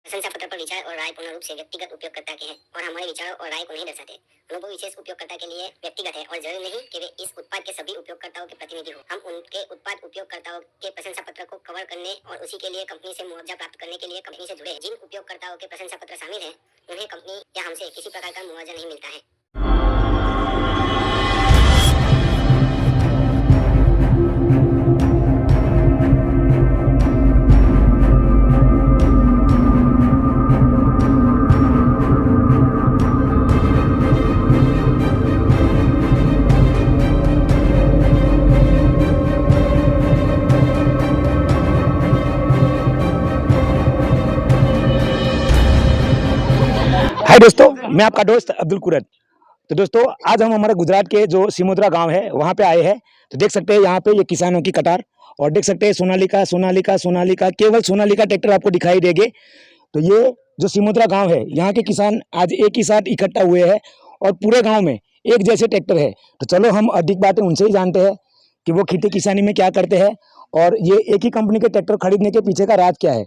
प्रशंसा पत्र पर विचार और राय पूर्ण रूप से व्यक्तिगत उपयोगकर्ता के हैं और हमारे विचारों और राय को नहीं दर्शाते। अनुभव विशेष उपयोगकर्ता के लिए व्यक्तिगत है और जरूरी नहीं कि वे इस उत्पाद के सभी उपयोगकर्ताओं के प्रतिनिधि हो। हम उनके उत्पाद उपयोगकर्ताओं के प्रशंसा पत्र को कवर करने और उसी के लिए कंपनी से मुआवजा प्राप्त करने के लिए कंपनी से जुड़े हैं। जिन उपयोगकर्ताओं के प्रशंसा पत्र शामिल हैं उन्हें कंपनी या हमसे किसी प्रकार का मुआवजा नहीं मिलता है। हाय दोस्तों, मैं आपका दोस्त अब्दुल कुरत। तो दोस्तों, आज हम हमारे गुजरात के जो सिमोद्रा गांव है वहां पे आए हैं। तो देख सकते हैं यहाँ पे ये किसानों की कतार और देख सकते हैं सोनालिका केवल सोनालिका ट्रैक्टर आपको दिखाई देंगे। तो ये जो सिमोद्रा गांव है यहाँ के किसान आज एक ही साथ इकट्ठा हुए हैं और पूरे गाँव में एक जैसे ट्रैक्टर है। तो चलो हम अधिक बातें उनसे ही जानते हैं कि वो खेती किसानी में क्या करते हैं और ये एक ही कंपनी के ट्रैक्टर खरीदने के पीछे का राज क्या है।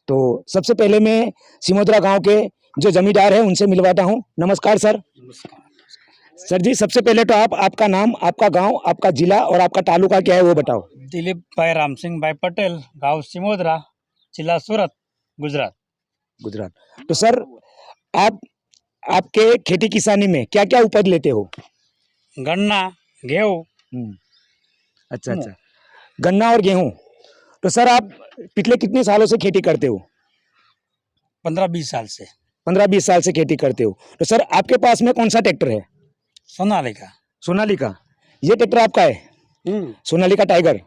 तो सबसे पहले मैं सिमोद्रा गाँव के जो जमींदार है उनसे मिलवाता हूं। नमस्कार सर। सर जी, सबसे पहले तो आपका नाम, आपका गांव, आपका जिला और आपका तालुका क्या है वो बताओ। दिलीप भाई राम सिंह भाई पटेल, गांव सिमोद्रा, जिला सूरत, गुजरात। तो सर, आपके खेती किसानी में क्या क्या उपज लेते हो? गन्ना, गेहूँ। अच्छा, गन्ना और गेहूं। तो सर, आप पिछले कितने सालों से खेती करते हो? 15-20 साल से। 15-20 साल से खेती करते हो। तो सर, आपके पास में कौन सा ट्रैक्टर है? सोनालिका। ये ट्रैक्टर आपका है? सोनालिका टाइगर।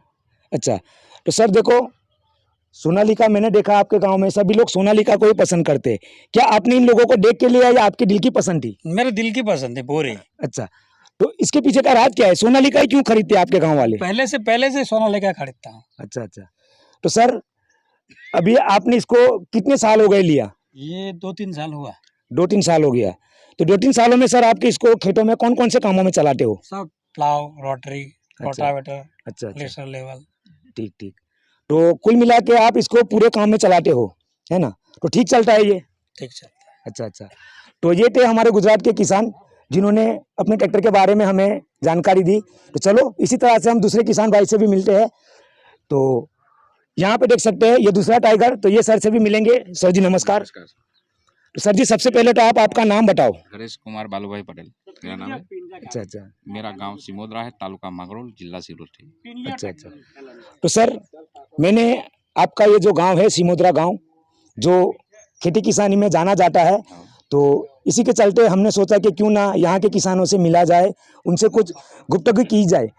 अच्छा, तो सर देखो, सोनालिका मैंने देखा आपके गांव में सभी लोग सोनालिका को ही पसंद करते हैं। क्या आपने इन लोगों को देख के लिया या आपके दिल की पसंद थी? मेरे दिल की पसंद है पूरी। अच्छा, तो इसके पीछे का राज क्या है? सोनालिका ही क्यों खरीदते हैं आपके गाँव वाले? पहले से सोनालिका खरीदता हूँ। अच्छा। तो सर, अभी आपने इसको कितने साल हो गए लिया? ये 2-3 साल हुआ। 2-3 साल हो गया। तो 2-3 सालों में सर आपके इसको खेतों में कौन कौन से कामों में चलाते हो? सब प्लाव, रोटरी, रोटावेटर, अच्छा। Pressure level. ठीक। तो कुल मिला के आप इसको पूरे काम में चलाते हो, है ना? तो ठीक चलता है ये? ठीक चलता है। अच्छा। तो ये थे हमारे गुजरात के किसान जिन्होंने अपने ट्रैक्टर के बारे में हमें जानकारी दी। तो चलो इसी तरह से हम दूसरे किसान भाई से भी मिलते हैं। तो यहाँ पे देख सकते हैं ये दूसरा टाइगर। तो ये सर से भी मिलेंगे। सर जी नमस्कार। तो सर जी, सबसे पहले तो आपका नाम बताओ। हरेश कुमार बालूभाई पटेल मेरा नाम है। अच्छा। मेरा गांव सिमोद्रा है, तालुका मागरोल, जिला सूरत है। अच्छा। तो सर, मैंने आपका ये जो गांव है सिमोद्रा गांव, जो खेती किसानी में जाना जाता है, तो इसी के चलते हमने सोचा कि क्यों ना यहाँ के किसानों से मिला जाए, उनसे कुछ गुफ्तगू की जाए।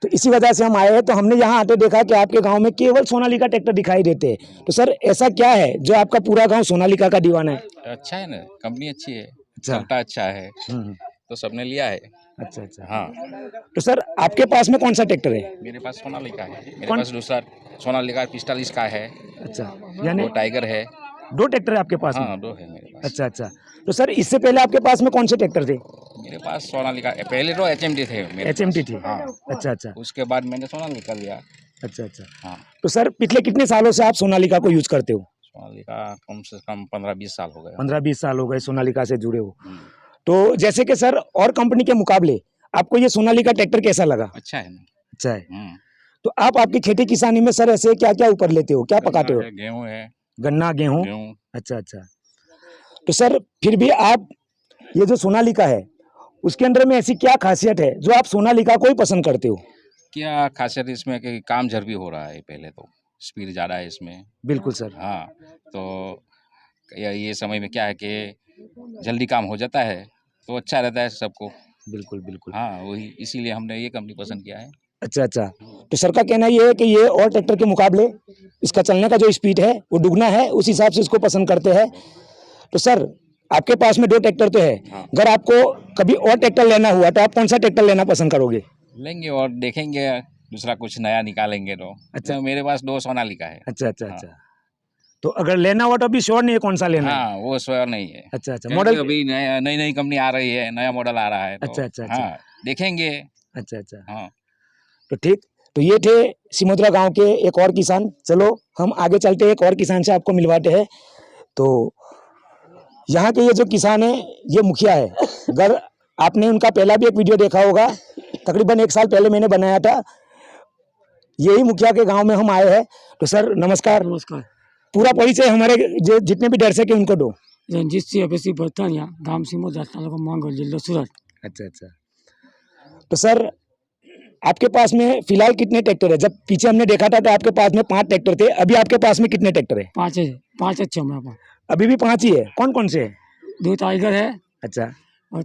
तो इसी वजह से हम आए हैं। तो हमने यहाँ आते देखा कि आपके गांव में केवल सोनालिका ट्रैक्टर दिखाई देते हैं। तो सर, ऐसा क्या है जो आपका पूरा गांव सोनालिका का दीवाना है? अच्छा है ना, कंपनी अच्छी है, चलता अच्छा है, तो सबने लिया है। अच्छा। हाँ। तो सर, आपके पास में कौन सा ट्रैक्टर है? मेरे पास सोनालिका है। मेरे पास दूसरा सोनालिका 45 का है। अच्छा, यानी 2 टाइगर है। 2 ट्रैक्टर है आपके पास? हाँ, 2 है मेरे पास। अच्छा। तो सर, इससे पहले आपके पास में कौन से ट्रैक्टर थे? मेरे पास सोनालिका पहले तो HMT थे मेरे HMT पास। थी? हाँ। अच्छा। उसके बाद मैंने सोनालिका लिया। अच्छा। हाँ। तो सर, पिछले कितने सालों से आप सोनालिका को यूज करते हो? सोनालिका कम से कम 15-20 साल हो गए। 15-20 साल हो गए सोनालिका से जुड़े हो। तो जैसे कि सर, और कंपनी के मुकाबले आपको ये सोनालिका ट्रैक्टर कैसा लगा? अच्छा है ना। अच्छा है। तो आप आपकी खेती किसानी में सर ऐसे क्या क्या ऊपर लेते हो, क्या पकाते हो? गेहूँ है। गन्ना, गेहूँ। गेहूँ। अच्छा। तो सर, फिर भी आप ये जो सोनालिका है उसके अंदर में ऐसी क्या खासियत है जो आप सोनालिका को ही पसंद करते हो? क्या खासियत इसमें कि काम जल्दी हो रहा है, पहले तो स्पीड ज़्यादा है इसमें। बिल्कुल सर। हाँ, तो ये समय में क्या है कि जल्दी काम हो जाता है, तो अच्छा रहता है सबको। बिल्कुल। हाँ, वही इसीलिए हमने ये कंपनी पसंद किया है। अच्छा। तो सर का कहना ये है कि ये और ट्रैक्टर के मुकाबले इसका चलने का जो स्पीड है वो दुगना है, उस हिसाब से इसको पसंद करते हैं। तो सर, आपके पास में 2 ट्रैक्टर तो है। हाँ। अगर आपको कभी और ट्रैक्टर लेना हुआ तो आप कौन सा ट्रैक्टर लेना पसंद करोगे? लेंगे और देखेंगे, दूसरा कुछ नया निकालेंगे तो। अच्छा। मेरे पास 2 सोनालिका है। अच्छा। तो अगर लेना हुआ तो अभी श्योर नहीं है कौन सा लेना है? हाँ, वो श्योर नहीं है। अच्छा। मॉडल अभी नई कंपनी आ रही है, नया मॉडल आ रहा है तो। अच्छा। हाँ, देखेंगे। अच्छा। हाँ। तो ठीक। तो ये थे सिमोद्रा गांव के एक और किसान। चलो हम आगे चलते एक और किसान से आपको मिलवाते हैं। तो यहाँ के ये जो किसान है ये मुखिया है। अगर आपने उनका पहला भी एक वीडियो देखा होगा, तकरीबन 1 साल पहले मैंने बनाया था, यही मुखिया के गांव में हम आए हैं। तो सर नमस्कार। नमस्कार। पूरा परिचय हमारे जितने भी दर्शक है उनको दो। रंजीत सिंह अभेसी बर्तनिया, गांव सिमोदा, तालुका मांगरोल, जिला सूरत। अच्छा अच्छा। तो सर आपके पास में फिलहाल कितने ट्रैक्टर है? जब पीछे हमने देखा था तो आपके पास में 5 ट्रैक्टर थे, अभी आपके पास में कितने ट्रैक्टर है? 5 है, 5 अच्छे मेरे पास। अभी भी 5 ही है? कौन कौन से है? 2 टाइगर है अच्छा, और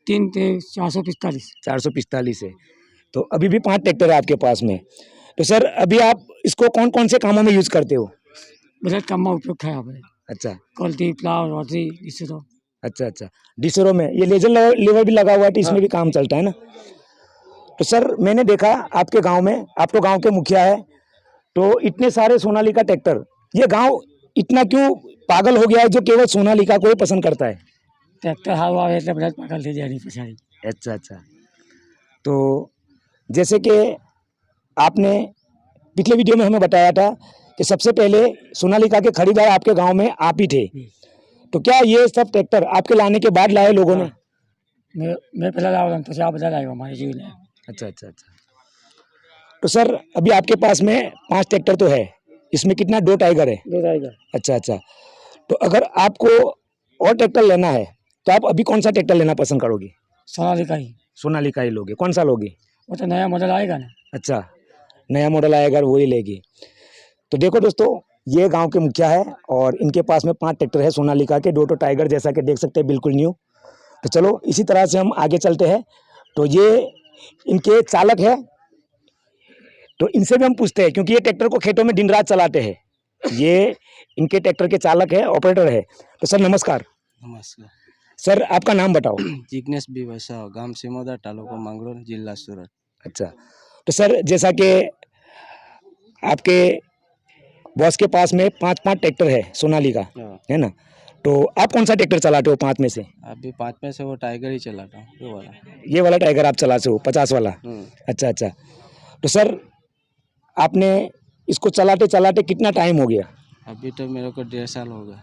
3 थे 445। 445 है, तो अभी भी 5 ट्रैक्टर है आपके पास में। तो सर अभी आप इसको कौन कौन से कामों में यूज करते हो? बजट कम में उपयोग है अब। अच्छा क्वालिटी प्लाव रोटरी इससे तो अच्छा अच्छा। डिसरो में ये लेजर लेवल भी लगा हुआ है तो इसमें भी काम चलता है ना। तो सर मैंने देखा आपके गांव में, आप तो गांव के मुखिया है, तो इतने सारे सोनालिका ट्रैक्टर, ये गांव इतना क्यों पागल हो गया है जो केवल सोनालिका को ही पसंद करता है? ट्रैक्टर हवा है तो बजट पकड़ ले जानी पछाड़ी। अच्छा अच्छा। तो जैसे कि आपने पिछले वीडियो में हमें बताया था कि सबसे पहले सोनालिका के खरीदार आपके गांव में आप ही थे, तो क्या ये सब ट्रैक्टर आपके लाने के बाद लाए लोगों ने? मैं पहले लाऊंगा तो आप बता लाएगा हमारे जीवन में। अच्छा अच्छा अच्छा। तो सर अभी आपके पास में 5 ट्रैक्टर तो है, इसमें कितना 2 टाइगर है? 2 टाइगर। अच्छा अच्छा। तो अगर आपको और ट्रैक्टर लेना है तो आप अभी कौन सा ट्रैक्टर लेना पसंद करोगे? सोनालिका ही। सोनालिका ही लोगे? कौन सा लोगे? वो तो नया मॉडल आएगा ना। अच्छा, नया मॉडल आएगा वही लेगी। तो देखो दोस्तों, ये गांव के मुखिया है और इनके पास में 5 ट्रैक्टर है सोनालिका के, 2 टाइगर जैसा कि देख सकते हैं, बिल्कुल न्यू। तो चलो इसी तरह से हम आगे चलते हैं। तो ये इनके चालक है, तो इनसे भी हम पूछते हैं, क्योंकि ये ट्रैक्टर को खेतों में दिन रात चलाते हैं। ये इनके ट्रैक्टर के चालक है, ऑपरेटर है। तो सर नमस्कार। नमस्कार। सर आपका नाम बताओ। जिग्नेश बी वैसा, गांव सिमोदा, तालुका मांगरोल, जिला सूरत। अच्छा, तो सर जैसा कि आपके बॉस के पास में 5 ट्रैक्टर है सोनालिका, है ना, तो आप कौन सा ट्रैक्टर चलाते हो 5 में से? अभी 5 में से वो टाइगर ही चलाता हूँ, वो वाला। ये वाला टाइगर आप चलाते हो, 50 वाला? अच्छा अच्छा। तो सर आपने इसको चलाते चलाते कितना टाइम हो गया? अभी तो मेरे को 1.5 साल हो गया।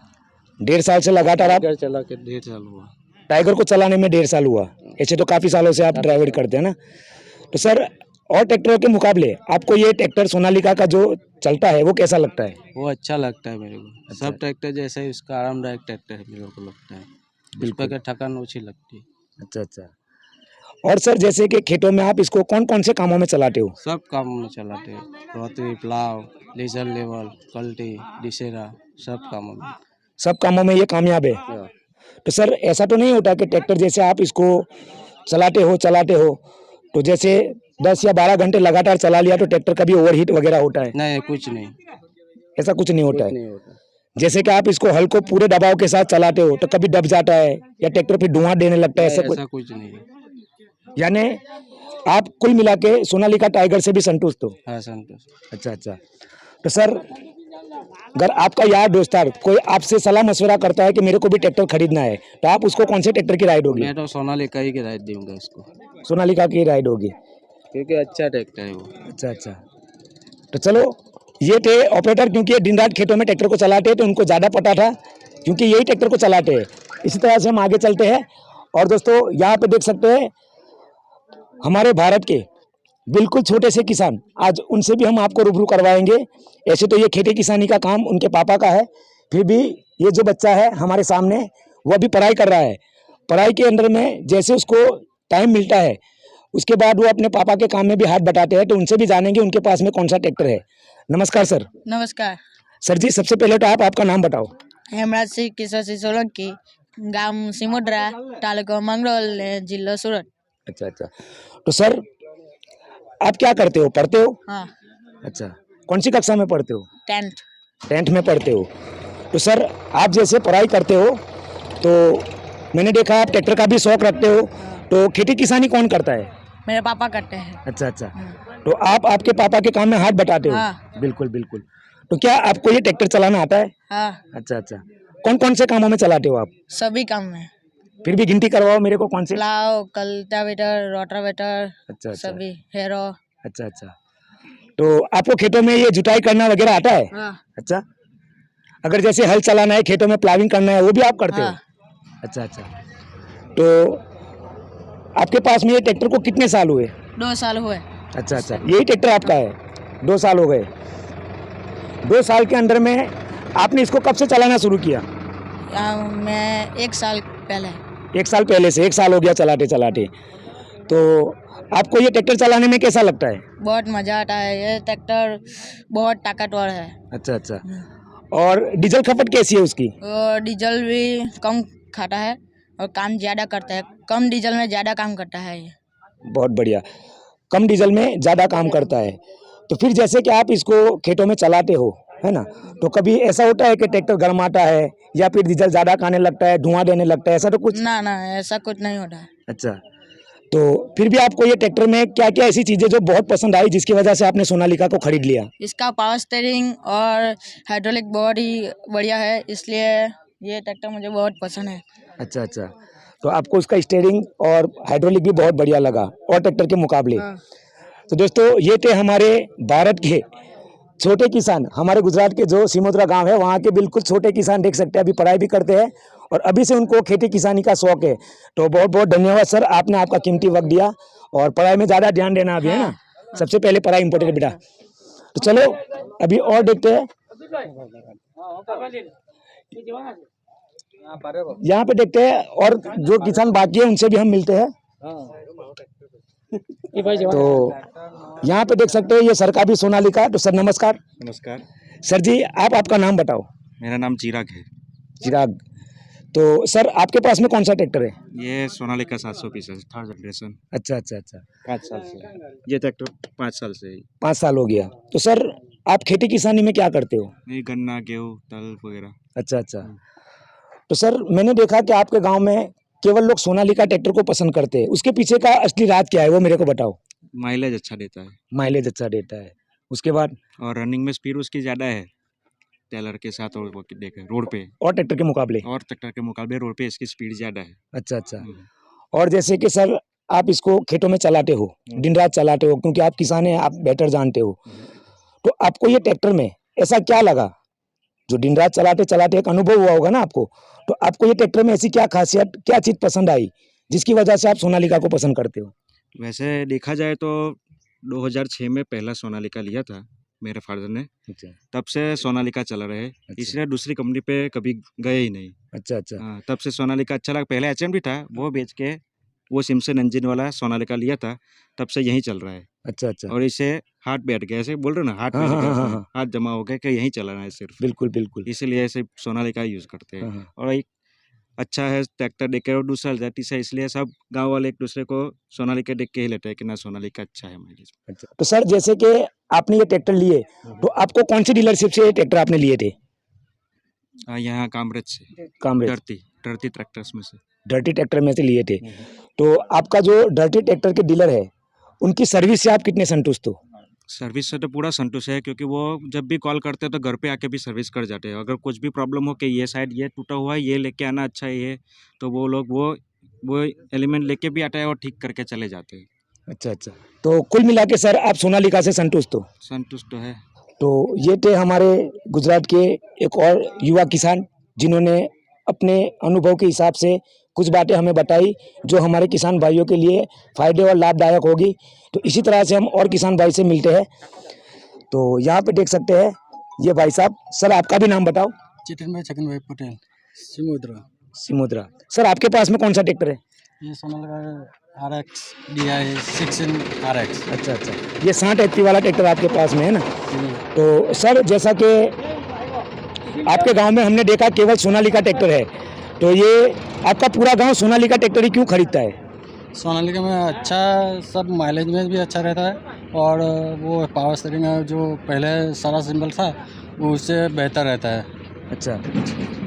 1.5 साल से लगातार आप टाइगर चला के 1.5 साल हुआ। टाइगर को चलाने में 1.5 साल हुआ? ऐसे तो काफ़ी सालों से आप ड्राइवर करते हैं ना। तो सर और ट्रैक्टरों के मुकाबले आपको ये ट्रैक्टर सोनालिका का जो चलता है वो कैसा लगता है? वो अच्छा लगता है मेरे को। अच्छा। सब ट्रैक्टर जैसे ही उसका आरामदायक ट्रैक्टर है मेरे को लगता है। बिल्कुल। बिल्कुल के थकान ओछी लगती है। अच्छा अच्छा। और सर जैसे कि खेतों में आप इसको कौन कौन से कामों में चलाते हो? सब काम में चलाते हैं, रोटरी, प्लाव, लेजर लेवल, कल्टी, डिसेरा, सब कामों में। सब कामों में ये कामयाब है? तो सर ऐसा तो नहीं होता कि ट्रैक्टर जैसे आप इसको चलाते हो तो जैसे 10 या 12 घंटे लगातार चला लिया तो ट्रैक्टर कभी ओवरहीट वगैरह होता है? नहीं, कुछ नहीं, ऐसा कुछ नहीं होता कुछ है? नहीं होता। जैसे कि आप इसको हल को पूरे दबाव के साथ चलाते हो तो कभी दब जाता है या ट्रैक्टर फिर धुआं देने लगता है, ऐसा कुछ? ऐसा कुछ नहीं है। यानी आप कुल मिला के सोनालिका टाइगर से भी संतुष्ट हो? हाँ, संतोष। अच्छा अच्छा। तो सर अगर आपका यार दोस्तार कोई आपसे सलाह मशवरा करता है कि मेरे को भी ट्रैक्टर खरीदना है, तो आप उसको कौन से ट्रैक्टर की राइड होगी? मैं तो सोनालिका ही की राइड दूंगा उसको, सोनालिका की राइड होगी, क्योंकि अच्छा ट्रैक्टर है वो। अच्छा अच्छा। तो चलो ये थे ऑपरेटर, क्योंकि ये दिन रात खेतों में ट्रैक्टर को चलाते हैं तो उनको ज़्यादा पता था, क्योंकि यही ट्रैक्टर को चलाते हैं। इसी तरह से हम आगे चलते हैं। और दोस्तों यहाँ पे देख सकते हैं हमारे भारत के बिल्कुल छोटे से किसान, आज उनसे भी हम आपको रूबरू करवाएंगे। ऐसे तो ये खेती किसानी का काम उनके पापा का है, फिर भी ये जो बच्चा है हमारे सामने वो अभी पढ़ाई कर रहा है। पढ़ाई के अंदर में जैसे उसको टाइम मिलता है उसके बाद वो अपने पापा के काम में भी हाथ बटाते हैं, तो उनसे भी जानेंगे उनके पास में कौन सा ट्रैक्टर है। नमस्कार सर। नमस्कार। सर जी सबसे पहले तो आप आपका नाम बताओ। हेमराज सिंह किशोर सिंह सोलंकी, गांव सिमोद्रा, तालुका मंगरोल, जिला सूरत। अच्छा अच्छा। तो सर आप क्या करते हो, पढ़ते हो? हाँ, अच्छा, कौन सी कक्षा में पढ़ते हो? 10th। 10th में पढ़ते हो। तो सर आप जैसे पढ़ाई करते हो तो मैंने देखा आप ट्रैक्टर का भी शौक रखते हो, तो खेती किसानी कौन करता है? मेरे पापा करते हैं। अच्छा अच्छा। तो आप आपके पापा के काम में हाथ बटाते हो? हाँ। बिल्कुल बिल्कुल। तो क्या आपको ये ट्रैक्टर चलाना आता है? हाँ, अच्छा अच्छा। कौन कौन से कामों में चलाते हो आप? सभी काम में। फिर भी गिनती करवाओ मेरे को, कौन से? प्लाव, कल्टावेटर, रोटावेटर, अच्छा अच्छा। सभी हेरो। अच्छा अच्छा। तो आपको खेतों में ये जुताई करना वगैरह आता है? हाँ। अच्छा। अगर जैसे हल चलाना है, खेतों में प्लाविंग करना है, वो भी आप करते हो? हाँ। अच्छा अच्छा। तो आपके पास में ये ट्रैक्टर को कितने साल हुए? 2 साल हुए। अच्छा अच्छा, यही ट्रैक्टर आपका है? 2 साल हो गए। 2 साल के अंदर में आपने इसको कब से चलाना शुरू किया? मैं 1 साल पहले। 1 साल पहले से, 1 साल हो गया चलाते चलाते। तो आपको ये ट्रैक्टर चलाने में कैसा लगता है? बहुत मज़ा आता है, ये ट्रैक्टर बहुत ताकतवर है। अच्छा अच्छा। और डीजल खपत कैसी है उसकी? और डीजल भी कम खाता है और काम ज़्यादा करता है, कम डीजल में ज़्यादा काम करता है ये। बहुत बढ़िया, कम डीजल में ज़्यादा काम करता है। तो फिर जैसे कि आप इसको खेतों में चलाते हो, है ना, तो कभी ऐसा होता है कि ट्रैक्टर गर्माता है या फिर डीजल ज़्यादा खाने लगता है, धुआं देने लगता है, ऐसा तो कुछ? ना ना, ऐसा कुछ नहीं होता है। अच्छा, तो फिर भी आपको ये ट्रैक्टर में क्या क्या ऐसी चीज़ें जो बहुत पसंद आई जिसकी वजह से आपने सोनालिका को खरीद लिया? इसका पावर स्टीयरिंग और हाइड्रोलिक बहुत ही बढ़िया है, इसलिए ये ट्रैक्टर मुझे बहुत पसंद है। अच्छा अच्छा, तो आपको उसका स्टीयरिंग और हाइड्रोलिक भी बहुत बढ़िया लगा और ट्रैक्टर के मुकाबले। हाँ। तो दोस्तों, ये थे हमारे भारत के छोटे किसान, हमारे गुजरात के जो सिमोद्रा गांव है वहाँ के बिल्कुल छोटे किसान, देख सकते हैं अभी पढ़ाई भी करते हैं और अभी से उनको खेती किसानी का शौक है। तो बहुत बहुत धन्यवाद सर, आपने आपका कीमती वक्त दिया और पढ़ाई में ज़्यादा ध्यान देना अभी, है ना, सबसे पहले पढ़ाई इंपॉर्टेंट है बेटा। तो चलो अभी और देखते हैं, यहाँ पे देखते हैं और जो किसान बाकी है उनसे भी हम मिलते हैं। तो यहाँ पे देख सकते हैं ये सर का भी सोनालिका। तो सर नमस्कार। नमस्कार, सर जी, आपका नाम बताओ। मेरा नाम चिराग है। चिराग। तो सर आपके पास में कौन सा ट्रैक्टर है? ये सोनालिका 720 है, थर्ड जनरेशन। अच्छा अच्छा अच्छा, 5 साल से ये ट्रैक्टर 5 साल से है। 5 साल हो गया। तो सर आप खेती किसानी में क्या करते हो? ये गन्ना, गेहूँ, तल वगैरह। अच्छा अच्छा। तो सर मैंने देखा कि आपके गांव में केवल लोग सोनालिका ट्रैक्टर को पसंद करते हैं, उसके पीछे का असली राज क्या है वो मेरे को बताओ। माइलेज अच्छा देता है माइलेज अच्छा देता है, उसके बाद और रनिंग में स्पीड उसकी ज़्यादा है टेलर के साथ, और वो देखे रोड पे और ट्रैक्टर के मुकाबले। और ट्रैक्टर के मुकाबले रोड पे इसकी स्पीड ज़्यादा है। अच्छा अच्छा। और जैसे कि सर आप इसको खेतों में चलाते हो, दिन रात चलाते हो, क्योंकि आप किसान हैं, आप बेटर जानते हो। तो आपको ये ट्रैक्टर में ऐसा क्या लगा जो दिन रात चलाते चलाते एक अनुभव हुआ होगा ना आपको, तो आपको ये ट्रैक्टर में ऐसी क्या खासियत, क्या चीज़ पसंद आई जिसकी वजह से आप सोनालिका को पसंद करते हो? वैसे देखा जाए तो 2006 में पहला सोनालिका लिया था मेरे फादर ने, अच्छा तब से सोनालिका चला रहे, इसलिए दूसरी कंपनी पे कभी गए ही नहीं। अच्छा अच्छा। हाँ, तब से सोनालिका अच्छा लगा। पहले एचएम भी था, वो बेच के वो सिमसन इंजन वाला सोनालिका लिया था, तब से यही चल रहा है। अच्छा अच्छा। और इसे हाथ बैठ गया, ऐसे बोल रहे हो ना, हाथ हाँ, बैठ हाँ, गया हाँ, उसमें, हाँ। हाथ जमा हो गया कि यही चलाना है सिर्फ, बिल्कुल बिल्कुल। इसीलिए ऐसे सोनालिका यूज़ करते हैं। हाँ, हाँ। और एक अच्छा है ट्रैक्टर देख के, और दूसरा जाति से, इसलिए सब गांव वाले एक दूसरे को सोनालिका देख के ही लेते हैं कि ना सोनालिका अच्छा है माइलेज। अच्छा, तो सर जैसे कि आपने ये ट्रैक्टर लिए, तो आपको कौन सी डीलरशिप से ये ट्रैक्टर आपने लिए थे? यहाँ कामरेज से, कामरेज डरती ट्रैक्टर्स में से। डर्टी ट्रैक्टर में से लिए थे। तो आपका जो डर्टी ट्रैक्टर के डीलर है उनकी सर्विस से आप कितने संतुष्ट हो? सर्विस से तो पूरा संतुष्ट है, क्योंकि वो जब भी कॉल करते हैं तो घर पे आके भी सर्विस कर जाते हैं। अगर कुछ भी प्रॉब्लम हो कि ये साइड ये टूटा हुआ है, ये लेके आना अच्छा है ये, तो वो लोग वो एलिमेंट लेके भी आता है और ठीक करके चले जाते हैं। अच्छा अच्छा। तो कुल मिला के सर आप सोनालिका से संतुष्ट हो? संतुष्ट तो है। तो ये थे हमारे गुजरात के एक और युवा किसान जिन्होंने अपने अनुभव के हिसाब से कुछ बातें हमें बताई जो हमारे किसान भाइयों के लिए फ़ायदे और लाभदायक होगी। तो इसी तरह से हम और किसान भाई से मिलते हैं। तो यहाँ पे देख सकते हैं ये भाई साहब। सर आपका भी नाम बताओ। जितेंद्र भाई छगन भाई पटेल, सिमोद्रा। सिमोद्रा। सर आपके पास में कौन सा ट्रैक्टर है? ये सोनालिका RX DI 6 RX। अच्छा अच्छा, ये 60 HP वाला ट्रैक्टर आपके पास में है ना। तो सर जैसा कि आपके गांव में हमने देखा केवल सोनालिका ट्रैक्टर है, तो ये आपका पूरा गांव सोनालिका ट्रैक्टर ही क्यों खरीदता है? सोनालिका में अच्छा सब माइलेज में भी अच्छा रहता है, और वो पावर स्टीयरिंग जो पहले सारा सिंबल था वो उससे बेहतर रहता है। अच्छा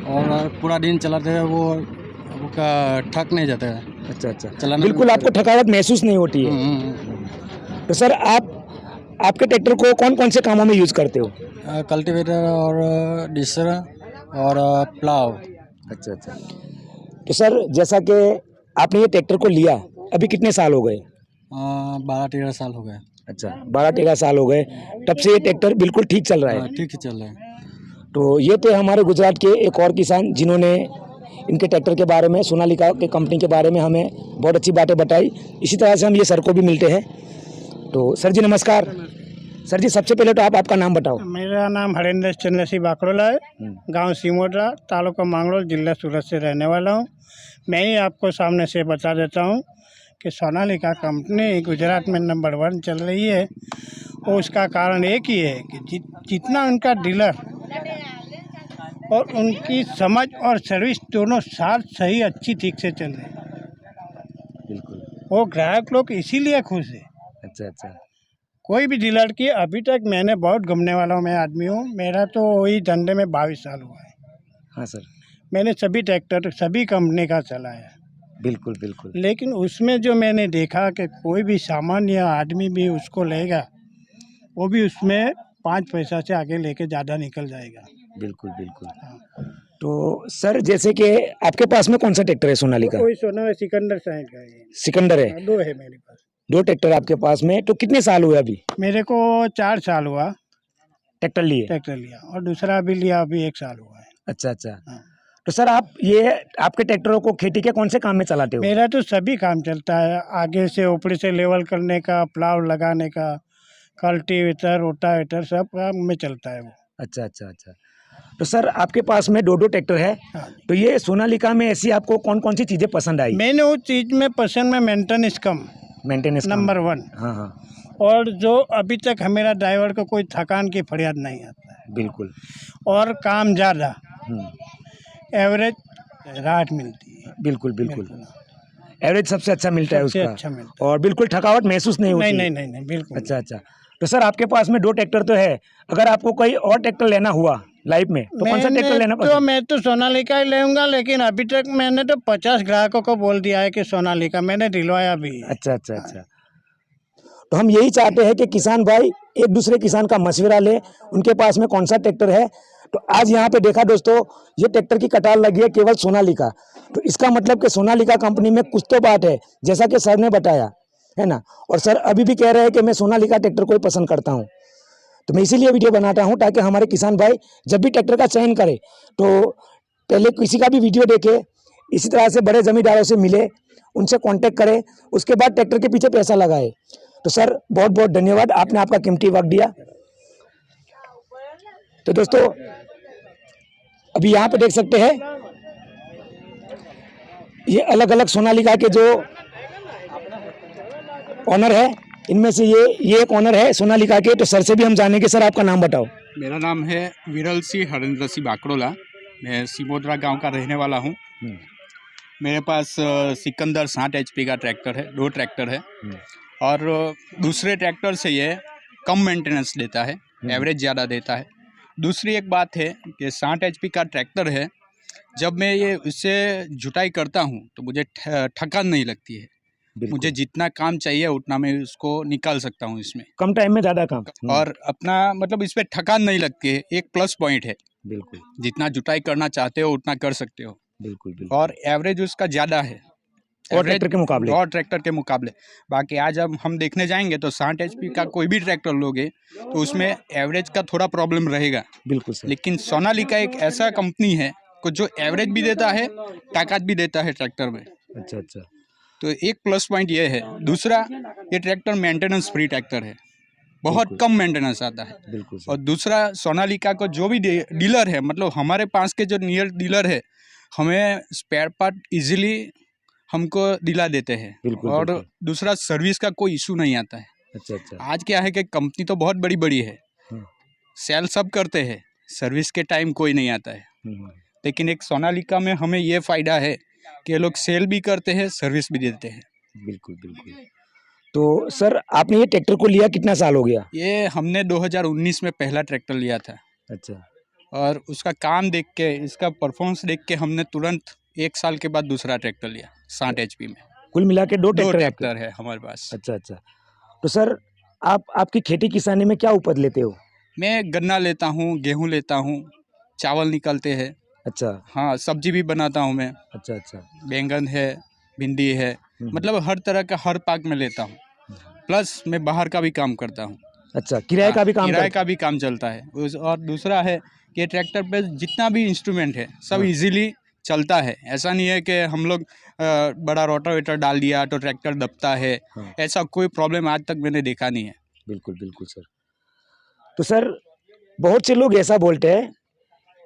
और पूरा दिन चलाते हैं वो का थक नहीं जाता है। अच्छा अच्छा, चलाना बिल्कुल भी- आपको थकावट महसूस नहीं होती है। तो सर आपके ट्रैक्टर को कौन कौन से कामों में यूज़ करते हो? कल्टीवेटर और डिसर और प्लाव। अच्छा अच्छा। तो सर जैसा कि आपने ये ट्रैक्टर को लिया अभी कितने साल हो गए? 12-13 साल हो गए। अच्छा, 12-13 साल हो गए, तब से ये ट्रैक्टर बिल्कुल ठीक चल रहा है। ठीक ही चल रहा है। तो ये थे हमारे गुजरात के एक और किसान जिन्होंने इनके ट्रैक्टर के बारे में, सोनालिका के कंपनी के बारे में हमें बहुत अच्छी बातें बताई। इसी तरह से हम ये सर को भी मिलते हैं। तो सर जी नमस्कार। सर जी सबसे पहले तो आप आपका नाम बताओ। मेरा नाम हरेंद्र चंद्र सिंह बाकरोला है, गांव सिमोद्रा, तालुका मांगरोल, जिला सूरत से रहने वाला हूं। मैं ही आपको सामने से बता देता हूं कि सोनालिका कंपनी गुजरात में नंबर 1 चल रही है और उसका कारण एक ही है कि जितना उनका डीलर और उनकी समझ और सर्विस दोनों साथ सही अच्छी ठीक से चल रहे हैं। बिल्कुल। वो ग्राहक लोग इसीलिए खुश है। अच्छा। कोई भी डीलर की अभी तक मैंने बहुत घूमने वाला हूँ, मैं आदमी हूँ, मेरा तो वही धंधे में 22 साल हुआ है। हाँ सर। मैंने सभी ट्रैक्टर सभी कंपनी का चलाया। बिल्कुल। लेकिन उसमें जो मैंने देखा कि कोई भी सामान्य आदमी भी उसको लेगा, वो भी उसमें 5 पैसा से आगे लेके ज़्यादा निकल जाएगा। बिल्कुल। तो सर जैसे कि आपके पास में कौन सा ट्रैक्टर है सोनालिका? कोई सोना सिकंदर साइड का है। सिकंदर है। 2 है मेरे पास। 2 ट्रैक्टर आपके पास में। तो कितने साल हुए अभी? मेरे को 4 साल हुआ ट्रैक्टर लिए? ट्रैक्टर लिया, और दूसरा भी लिया अभी 1 साल हुआ है। अच्छा। हाँ। तो सर आप ये आपके ट्रैक्टरों को खेती के कौन से काम में चलाते हो? मेरा तो सभी काम चलता है, आगे से ऊपर से लेवल करने का, प्लाव लगाने का, कल्टीवेटर, रोटावेटर सब काम में चलता है वो। अच्छा। तो सर आपके पास में 2 ट्रैक्टर है। हाँ। तो ये सोनालिका में ऐसी आपको कौन सी चीज़ें पसंद आई? मैंने उस चीज़ में पसंद में मेंटेनेंस कम, मेंटेनेंस नंबर 1। हाँ। और जो अभी तक मेरा ड्राइवर को कोई थकान की फरियाद नहीं आता है। बिल्कुल। और काम ज़्यादा, एवरेज राहत मिलती है। बिल्कुल। एवरेज सबसे अच्छा मिलता है सबसे उसका। अच्छा मिलता और बिल्कुल थकावट महसूस नहीं होती। नहीं बिल्कुल। अच्छा। तो सर आपके पास में 2 ट्रैक्टर तो है, अगर आपको कोई और ट्रैक्टर लेना हुआ लाइफ में तो कौन सा ट्रैक्टर लेना तो पसंद? मैं तो सोनालिका ही लूँगा, लेकिन अभी तक मैंने तो 50 ग्राहकों को बोल दिया है कि सोनालिका मैंने दिलवाया भी है। अच्छा। तो हम यही चाहते हैं कि किसान भाई एक दूसरे किसान का मशवरा ले, उनके पास में कौन सा ट्रैक्टर है। तो आज यहाँ पे देखा दोस्तों, ये ट्रैक्टर की कतार लगी है केवल सोनालिका। तो इसका मतलब कि सोनालिका कंपनी में कुछ तो बात है, जैसा कि सर ने बताया है ना। और सर अभी भी कह रहे हैं कि मैं सोनालिका ट्रैक्टर को ही पसंद करता हूँ। तो मैं इसीलिए वीडियो बनाता हूँ ताकि हमारे किसान भाई जब भी ट्रैक्टर का चयन करे तो पहले किसी का भी वीडियो देखे, इसी तरह से बड़े जमींदारों से मिले, उनसे कांटेक्ट करे, उसके बाद ट्रैक्टर के पीछे पैसा लगाए। तो सर बहुत धन्यवाद, आपने आपका कीमती वक्त दिया। तो दोस्तों अभी यहाँ पे देख सकते हैं ये अलग अलग सोनालिका के जो ऑनर है, इनमें से ये एक ऑनर है सोनालिका के। तो सर से भी हम जानेंगे। सर आपका नाम बताओ। मेरा नाम है विरल सिंह हरेंद्र सिंह बाकरोला, मैं सिमोद्रा गांव का रहने वाला हूं। मेरे पास सिकंदर 60 HP का ट्रैक्टर है, 2 ट्रैक्टर है। और दूसरे ट्रैक्टर से ये कम मेंटेनेंस देता है, एवरेज ज़्यादा देता है। दूसरी एक बात है कि 60 HP का ट्रैक्टर है, जब मैं ये इससे जुताई करता हूँ तो मुझे थकान नहीं लगती है। मुझे जितना काम चाहिए उतना मैं उसको निकाल सकता हूँ इसमें, कम टाइम में ज़्यादा काम। और अपना मतलब इस पर थकान नहीं लगती है, एक प्लस पॉइंट है। बिल्कुल। जितना जुताई करना चाहते हो उतना कर सकते हो। बिल्कुल। और एवरेज उसका ज़्यादा है और ट्रैक्टर के मुकाबले। बाकी आज हम देखने जाएंगे तो 60 HP का कोई भी ट्रैक्टर लोगे तो उसमें एवरेज का थोड़ा प्रॉब्लम रहेगा। बिल्कुल सर। लेकिन सोनालिका एक ऐसा कंपनी है को जो एवरेज भी देता है, ताकत भी देता है ट्रैक्टर में। अच्छा। तो एक प्लस पॉइंट ये है। दूसरा, ये ट्रैक्टर मेंटेनेंस फ्री ट्रैक्टर है, बहुत कम मेंटेनेंस आता है। बिल्कुल। और दूसरा, सोनालिका को जो भी डीलर है, मतलब हमारे पास के जो नियर डीलर है, हमें स्पेयर पार्ट इजीली हमको दिला देते हैं। और दूसरा, सर्विस का कोई इशू नहीं आता है। अच्छा। आज क्या है कि कंपनी तो बहुत बड़ी बड़ी है, सेल सब करते हैं, सर्विस के टाइम कोई नहीं आता है। लेकिन एक सोनालिका में हमें ये फ़ायदा है कि लोग सेल भी करते हैं, सर्विस भी देते हैं। बिल्कुल। तो सर आपने ये ट्रैक्टर को लिया कितना साल हो गया? ये हमने 2019 में पहला ट्रैक्टर लिया था। अच्छा। और उसका काम देख के, इसका परफॉर्मेंस देख के हमने तुरंत 1 साल के बाद दूसरा ट्रैक्टर लिया 60 HP में। कुल मिला के 2 ट्रैक्टर है हमारे पास। अच्छा। तो सर आपकी खेती किसानी में क्या उपज लेते हो? मैं गन्ना लेता हूँ, गेहूँ लेता हूँ, चावल निकलते हैं। अच्छा। हाँ, सब्जी भी बनाता हूँ मैं। अच्छा। बैंगन है, भिंडी है, मतलब हर तरह का हर पाक में लेता हूँ। प्लस मैं बाहर का भी काम करता हूँ। अच्छा, किराए का भी काम चलता है। और दूसरा है कि ट्रैक्टर पे जितना भी इंस्ट्रूमेंट है सब इजीली चलता है। ऐसा नहीं है कि हम लोग बड़ा रोटावेटर डाल दिया तो ट्रैक्टर दबता है, ऐसा कोई प्रॉब्लम आज तक मैंने देखा नहीं है। बिल्कुल बिल्कुल सर। तो सर बहुत से लोग ऐसा बोलते हैं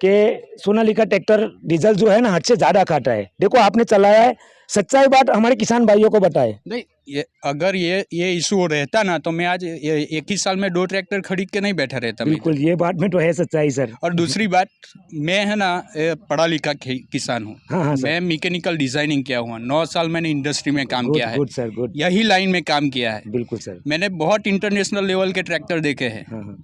कि सोनालिका ट्रैक्टर डीजल जो है ना हद से ज़्यादा खाता है। देखो आपने चलाया है, सच्चाई बात हमारे किसान भाइयों को बताए। नहीं, ये अगर ये इशू रहता ना तो मैं आज एक ही साल में 2 ट्रैक्टर खरीद के नहीं बैठा रहता। बिल्कुल ये बात में तो है सच्चाई सर। और दूसरी बात, मैं है ना पढ़ा लिखा किसान हूँ। हाँ सर। मैं मैकेनिकल डिजाइनिंग किया हुआ, 9 साल मैंने इंडस्ट्री में काम किया है। Good sir, good. यही लाइन में काम किया है। बिल्कुल सर। मैंने बहुत इंटरनेशनल लेवल के ट्रैक्टर देखे हैं।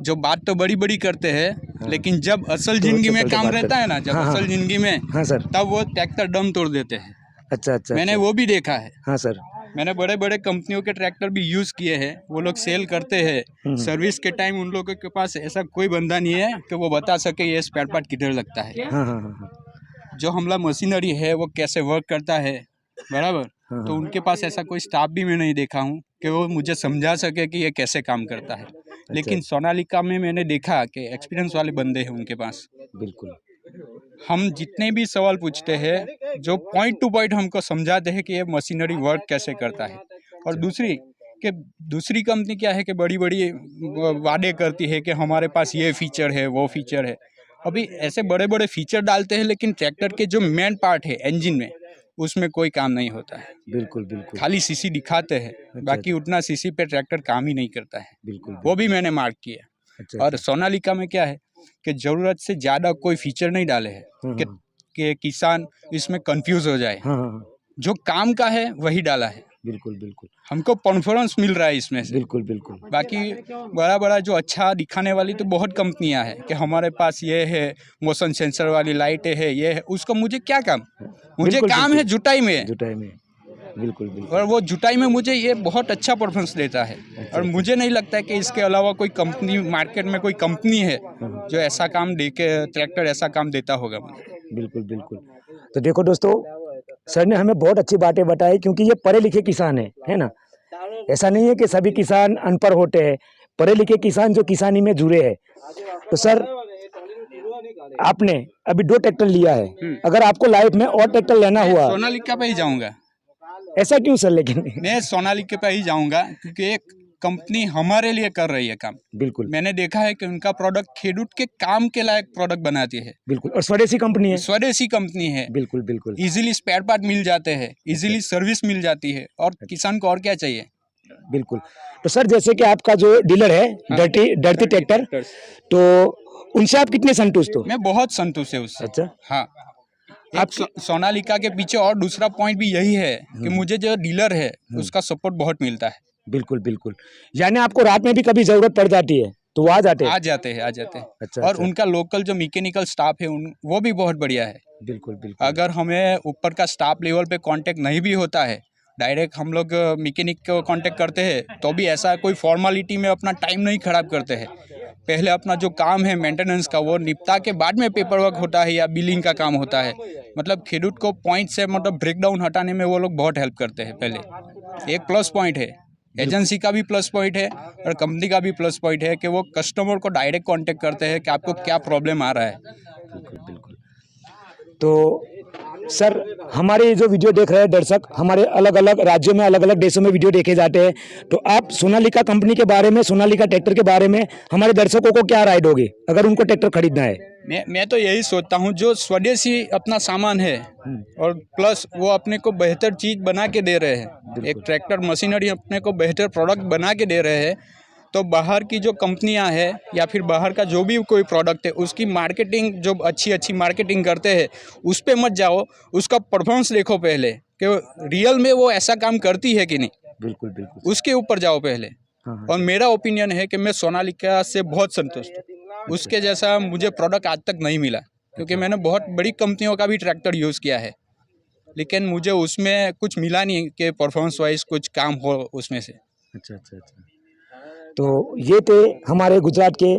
जो बात तो बड़ी बड़ी करते हैं, लेकिन जब असल जिंदगी में काम रहता है ना, जब असल जिंदगी में, हाँ सर, तब वो ट्रैक्टर दम तोड़ देते हैं। अच्छा अच्छा। मैंने वो भी देखा है। हाँ सर। मैंने बड़े बड़े कंपनियों के ट्रैक्टर भी यूज़ किए हैं। वो लोग सेल करते हैं, सर्विस के टाइम उन लोगों के पास ऐसा कोई बंदा नहीं है कि वो बता सके ये स्पेयर पार्ट किधर लगता है। जो हमला मशीनरी है वो कैसे वर्क करता है, बराबर। तो उनके पास ऐसा कोई स्टाफ भी मैं नहीं देखा हूँ कि वो मुझे समझा सके कि ये कैसे काम करता है। लेकिन सोनालिका में मैंने देखा कि एक्सपीरियंस वाले बंदे हैं उनके पास। बिल्कुल। हम जितने भी सवाल पूछते हैं, जो पॉइंट टू पॉइंट हमको समझाते हैं कि ये मशीनरी वर्क कैसे करता है। और दूसरी कंपनी क्या है कि बड़ी बड़ी वादे करती है कि हमारे पास ये फीचर है, वो फीचर है। अभी ऐसे बड़े बड़े फीचर डालते हैं, लेकिन ट्रैक्टर के जो मेन पार्ट है इंजन में, उसमें कोई काम नहीं होता है। बिल्कुल बिल्कुल। खाली सीसी दिखाते हैं, बाकी उतना सीसी पे ट्रैक्टर काम ही नहीं करता है। बिल्कुल। वो भी मैंने मार्क किया। और सोनालिका में क्या है कि जरूरत से ज्यादा कोई फीचर नहीं डाले हैं कि किसान इसमें कंफ्यूज हो जाए। जो काम का है वही डाला है। बिल्कुल बिल्कुल। हमको कॉन्फिडेंस मिल रहा है इसमें से। बिल्कुल बिल्कुल। बाकी बड़ा बड़ा जो अच्छा दिखाने वाली तो बहुत कंपनियां हैं कि हमारे पास ये है, मोशन सेंसर वाली लाइटें है, ये है, उसका मुझे क्या काम? मुझे काम है जुटाई में। बिल्कुल बिल्कुल। और वो जुटाई में मुझे ये बहुत अच्छा परफॉर्मेंस देता है। और मुझे नहीं लगता है कि इसके अलावा कोई कंपनी मार्केट में कोई कंपनी है जो ऐसा काम दे के ट्रैक्टर ऐसा काम देता होगा मुझे। बिल्कुल बिल्कुल। तो देखो दोस्तों, सर ने हमें बहुत अच्छी बातें बताई, क्योंकि ये पढ़े लिखे किसान है ना। ऐसा नहीं है कि सभी किसान अनपढ़ होते हैं, पढ़े लिखे किसान जो किसानी में जुड़े हैं। तो सर आपने अभी 2 ट्रैक्टर लिया है, अगर आपको लाइफ में और ट्रैक्टर लेना हुआ, सोनालिका पे ही जाऊंगा। ऐसा क्यों सर? लेकिन मैं सोनालिका पे ही जाऊंगा क्योंकि एक कंपनी हमारे लिए कर रही है काम। बिल्कुल। मैंने देखा है कि उनका प्रोडक्ट खेडूत के काम के लायक प्रोडक्ट बनाती है। बिल्कुल। और स्वदेशी कंपनी है। स्वदेशी कंपनी है। बिल्कुल बिल्कुल। इजीली स्पेयर पार्ट मिल जाते हैं, इजीली सर्विस मिल जाती है, और किसान को और क्या चाहिए। बिल्कुल। तो सर जैसे कि आपका जो डीलर है डर्टी ट्रैक्टर, तो उनसे आप कितने संतुष्ट हो? मैं बहुत संतुष्ट है उससे। अच्छा। हाँ, आप सोनालिका के पीछे और दूसरा पॉइंट भी यही है कि मुझे जो डीलर है उसका सपोर्ट बहुत मिलता है। बिल्कुल बिल्कुल। यानी आपको रात में भी कभी जरूरत पड़ जाती है तो आ जाते हैं? आ जाते हैं। अच्छा। और अच्छा। उनका लोकल जो मैकेनिकल स्टाफ है वो भी बहुत बढ़िया है। बिल्कुल बिल्कुल। अगर हमें ऊपर का स्टाफ लेवल पे कांटेक्ट नहीं भी होता है, डायरेक्ट हम लोग मैकेनिक को कांटेक्ट करते हैं, तो भी ऐसा कोई फॉर्मेलिटी में अपना टाइम नहीं खराब करते हैं। पहले अपना जो काम है मेंटेनेंस का वो निपटा के बाद में पेपर वर्क होता है या बिलिंग का काम होता है। मतलब खेडूत को पॉइंट से मतलब ब्रेकडाउन हटाने में वो लोग बहुत हेल्प करते हैं। पहले एक प्लस पॉइंट है, एजेंसी का भी प्लस पॉइंट है और कंपनी का भी प्लस पॉइंट है कि वो कस्टमर को डायरेक्ट कांटेक्ट करते हैं कि आपको क्या प्रॉब्लम आ रहा है। बिल्कुल बिल्कुल। तो सर हमारे जो वीडियो देख रहे हैं दर्शक, हमारे अलग अलग राज्यों में अलग अलग देशों में वीडियो देखे जाते हैं, तो आप सोनालिका कंपनी के बारे में, सोनालिका ट्रैक्टर के बारे में हमारे दर्शकों को क्या राय दोगे अगर उनको ट्रैक्टर खरीदना है? मैं तो यही सोचता हूँ, जो स्वदेशी अपना सामान है और प्लस वो अपने को बेहतर चीज़ बना के दे रहे हैं, एक ट्रैक्टर मशीनरी अपने को बेहतर प्रोडक्ट बना के दे रहे हैं, तो बाहर की जो कंपनियां हैं या फिर बाहर का जो भी कोई प्रोडक्ट है उसकी मार्केटिंग जो अच्छी मार्केटिंग करते हैं उस पे मत जाओ, उसका परफॉर्मेंस देखो पहले कि रियल में वो ऐसा काम करती है कि नहीं। बिल्कुल बिल्कुल। उसके ऊपर जाओ पहले। और मेरा ओपिनियन है कि मैं सोनालिका से बहुत संतुष्ट हूँ। उसके जैसा मुझे प्रोडक्ट आज तक नहीं मिला, क्योंकि मैंने बहुत बड़ी कंपनियों का भी ट्रैक्टर यूज़ किया है, लेकिन मुझे उसमें कुछ मिला नहीं कि परफॉर्मेंस वाइज कुछ काम हो उसमें से। अच्छा अच्छा अच्छा। तो ये थे हमारे गुजरात के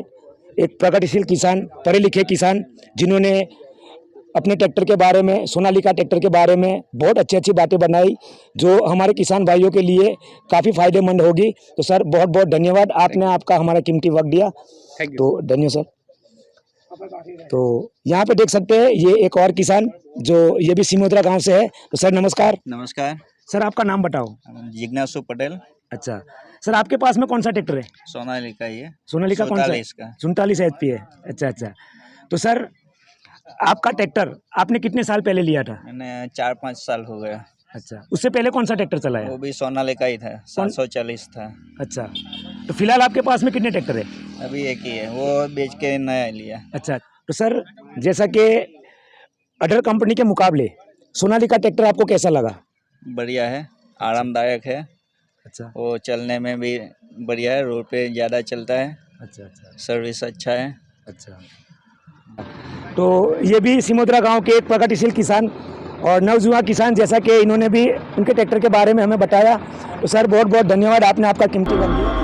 एक प्रगतिशील किसान, पढ़े लिखे किसान, जिन्होंने अपने ट्रैक्टर के बारे में, सोनालिका ट्रैक्टर के बारे में बहुत अच्छी अच्छी बातें बनाई, जो हमारे किसान भाइयों के लिए काफ़ी फायदेमंद होगी। तो सर बहुत बहुत धन्यवाद, आपने आपका हमारा कीमती वक्त दिया। तो धन्यवाद सर। तो यहाँ पे देख सकते हैं ये एक और किसान जो ये भी सिमोद्रा गांव से है। तो सर नमस्कार। नमस्कार। सर आपका नाम बताओ। जिज्ञासु पटेल। अच्छा सर, आपके पास में कौन सा ट्रैक्टर है? सोनालिका ये। सोनालिका कौन सा? 47 का। 47 HP है। अच्छा अच्छा। तो सर आपका ट्रैक्टर आपने कितने साल पहले लिया था? मैंने 4-5 साल हो गया। अच्छा, उससे पहले कौन सा ट्रैक्टर चलाया? वो भी सोनालिका ही था, 740 था। अच्छा, तो फिलहाल आपके पास में कितने ट्रैक्टर है? अभी एक ही है, वो बेच के नया लिया। अच्छा, तो सर जैसा कि अदर कंपनी के मुकाबले सोनालिका ट्रैक्टर आपको कैसा लगा? बढ़िया है, आरामदायक है। अच्छा, वो चलने में भी बढ़िया है, रोड पे ज़्यादा चलता है। अच्छा अच्छा, सर्विस अच्छा है। अच्छा। तो ये भी सिमोद्रा गांव के एक प्रगतिशील किसान और नवजुआ किसान, जैसा कि इन्होंने भी उनके ट्रैक्टर के बारे में हमें बताया। तो सर बहुत बहुत धन्यवाद, आपने आपका कीमती वक्त दिया।